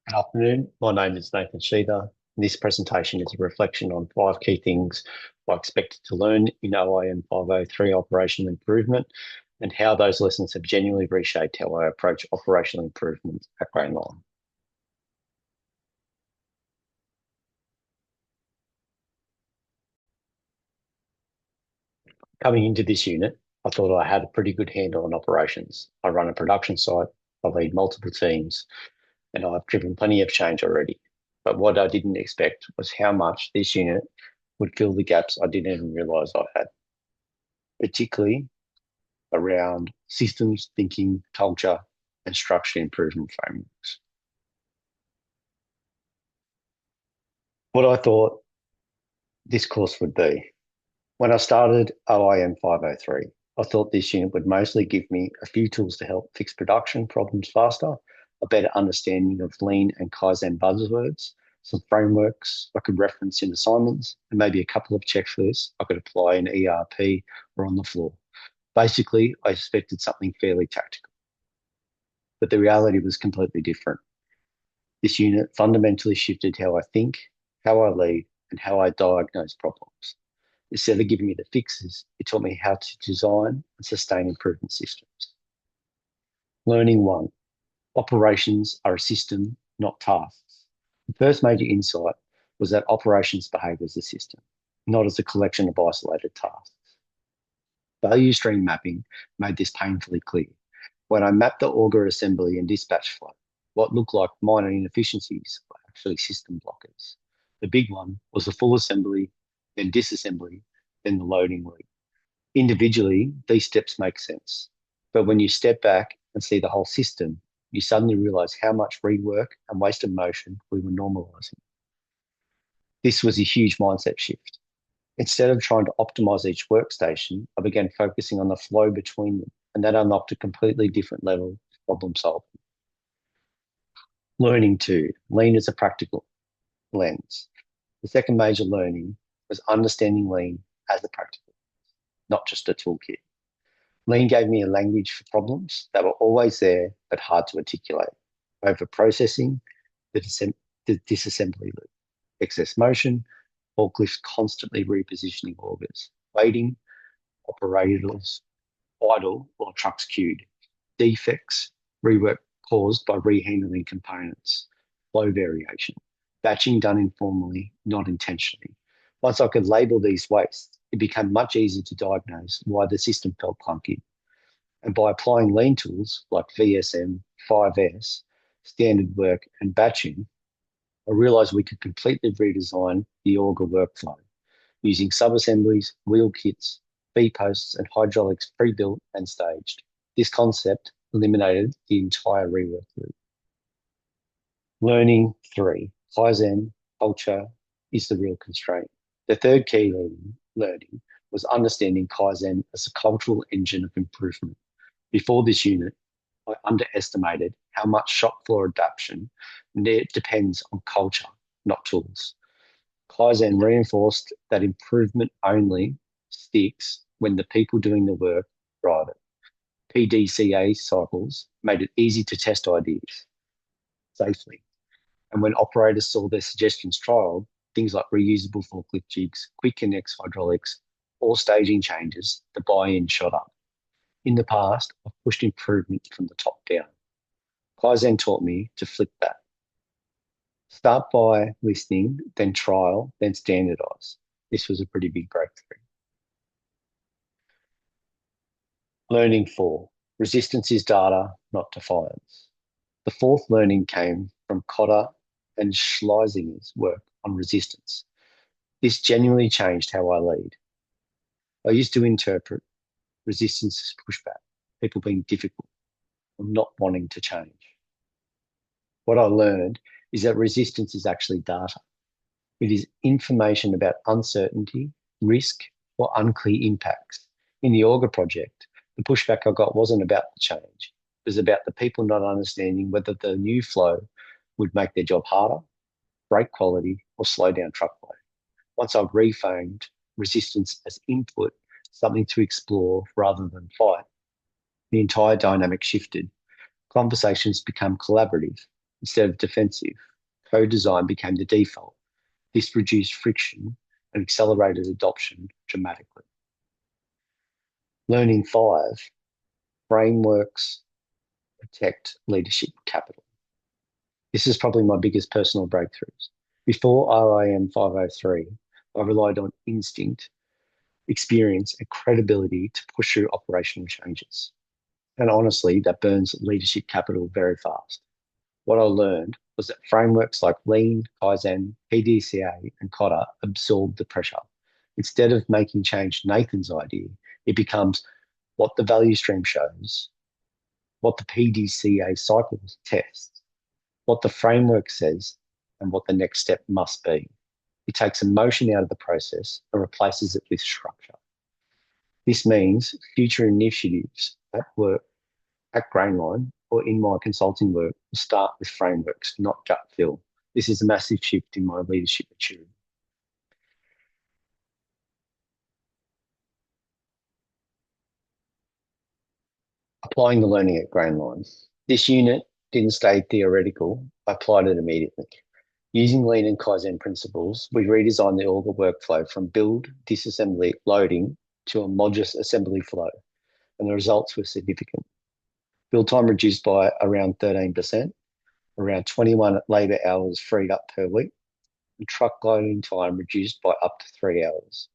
Good afternoon. My name is Nathan Sheather. This presentation is a reflection on 5 key things I expected to learn in OIM 503 operational improvement and how those lessons have genuinely reshaped how I approach operational improvement at Grainline. Coming into this unit, I thought I had a pretty good handle on operations. I run a production site, I lead multiple teams, and I've driven plenty of change already. But what I didn't expect was how much this unit would fill the gaps I didn't even realise I had, particularly around systems, thinking, culture, and structure improvement frameworks. What I thought this course would be. When I started OIM 503, I thought this unit would mostly give me a few tools to help fix production problems faster, a better understanding of lean and Kaizen buzzwords, some frameworks I could reference in assignments, and maybe a couple of checklists I could apply in ERP or on the floor. Basically, I expected something fairly tactical, but the reality was completely different. This unit fundamentally shifted how I think, how I lead, and how I diagnose problems. Instead of giving me the fixes, it taught me how to design and sustain improvement systems. Learning one, operations are a system, not tasks. The first major insight was that operations behave as a system, not as a collection of isolated tasks. Value stream mapping made this painfully clear. When I mapped the auger assembly and dispatch flow, what looked like minor inefficiencies were actually system blockers. The big one was the full assembly, then disassembly, then the loading loop. Individually, these steps make sense. But when you step back and see the whole system, you suddenly realize how much rework and wasted motion we were normalizing. This was a huge mindset shift. Instead of trying to optimize each workstation, I began focusing on the flow between them, and that unlocked a completely different level of problem solving. Learning two, lean as a practical lens. The second major learning was understanding lean as a practical, not just a toolkit. Lean gave me a language for problems that were always there but hard to articulate. Over processing, the disassembly loop, excess motion, forklifts constantly repositioning augers, waiting, operators idle while trucks queued, defects, rework caused by rehandling components, flow variation, batching done informally, not intentionally. Once I could label these wastes, it became much easier to diagnose why the system felt clunky. And by applying lean tools like VSM, 5S, standard work, and batching, I realized we could completely redesign the auger workflow using sub-assemblies, wheel kits, V-posts, and hydraulics pre-built and staged. This concept eliminated the entire rework loop. Learning three, Kaizen culture is the real constraint. The third key learning was understanding Kaizen as a cultural engine of improvement. Before this unit, I underestimated how much shop floor adaptation depends on culture, not tools. Kaizen reinforced that improvement only sticks when the people doing the work drive it. PDCA cycles made it easy to test ideas safely. And when operators saw their suggestions trialed, things like reusable forklift jigs, quick connects hydraulics, or staging changes, the buy-in shot up. In the past, I've pushed improvement from the top down. Kaizen taught me to flip that. Start by listening, then trial, then standardize. This was a pretty big breakthrough. Learning four, resistance is data, not defiance. The fourth learning came from Cotter and Schleisinger's work on resistance. This genuinely changed how I lead. I used to interpret resistance as pushback, people being difficult or not wanting to change. What I learned is that resistance is actually data. It is information about uncertainty, risk, or unclear impacts. In the Augur project, the pushback I got wasn't about the change. It was about the people not understanding whether the new flow would make their job harder, break quality, or slow down truck flow. Once I reframed resistance as input, something to explore rather than fight, the entire dynamic shifted. Conversations become collaborative. instead of defensive. Co-design became the default. This reduced friction and accelerated adoption dramatically. Learning 5, frameworks protect leadership capital. This is probably my biggest personal breakthroughs. Before OIM 503, I relied on instinct, experience, and credibility to push through operational changes. And honestly, that burns leadership capital very fast. What I learned was that frameworks like Lean, Kaizen, PDCA, and Kotta absorb the pressure. Instead of making change Nathan's idea, it becomes what the value stream shows, what the PDCA cycles tests, what the framework says, and what the next step must be. It takes emotion out of the process and replaces it with structure. This means future initiatives at work, at Grainline, or in my consulting work will start with frameworks, not gut feel. This is a massive shift in my leadership maturity. Applying the learning at Grainline. This unit didn't stay theoretical. I applied it immediately. Using Lean and Kaizen principles, we redesigned the org workflow from build, disassembly, loading to a modular assembly flow, and the results were significant. Build time reduced by around 13%, around 21 labour hours freed up per week, and truck loading time reduced by up to 3 hours.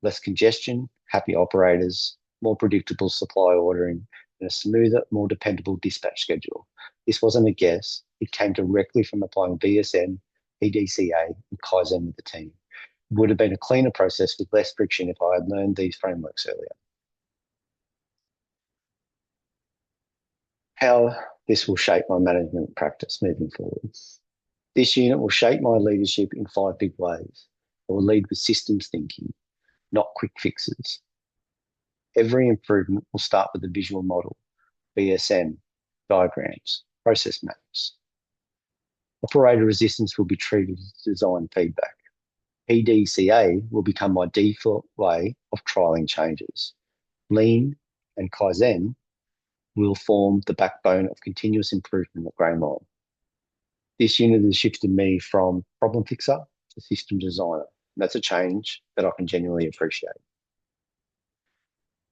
Less congestion, happy operators, more predictable supply ordering, and a smoother, more dependable dispatch schedule. This wasn't a guess. It came directly from applying BSM, PDCA, and Kaizen with the team. It would have been a cleaner process with less friction if I had learned these frameworks earlier. How this will shape my management practice moving forward. This unit will shape my leadership in 5 big ways. I will lead with systems thinking, not quick fixes. Every improvement will start with a visual model, BSM, diagrams, process maps. Operator resistance will be treated as design feedback. PDCA will become my default way of trialing changes. Lean and Kaizen will form the backbone of continuous improvement at Grainline. This unit has shifted me from problem fixer to system designer. That's a change that I can genuinely appreciate.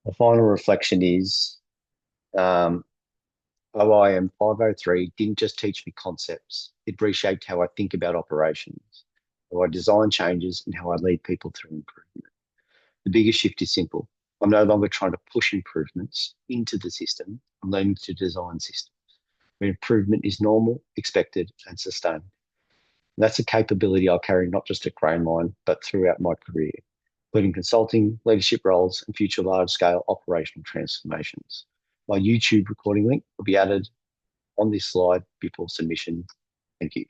The final reflection is OIM 503 didn't just teach me concepts, it reshaped how I think about operations, how I design changes, and how I lead people through improvement. The biggest shift is simple. I'm no longer trying to push improvements into the system. I'm learning to design systems where improvement is normal, expected, and sustained. And that's a capability I'll carry not just at Grainline, but throughout my career, including consulting, leadership roles, and future large-scale operational transformations. My YouTube recording link will be added on this slide before submission. Thank you.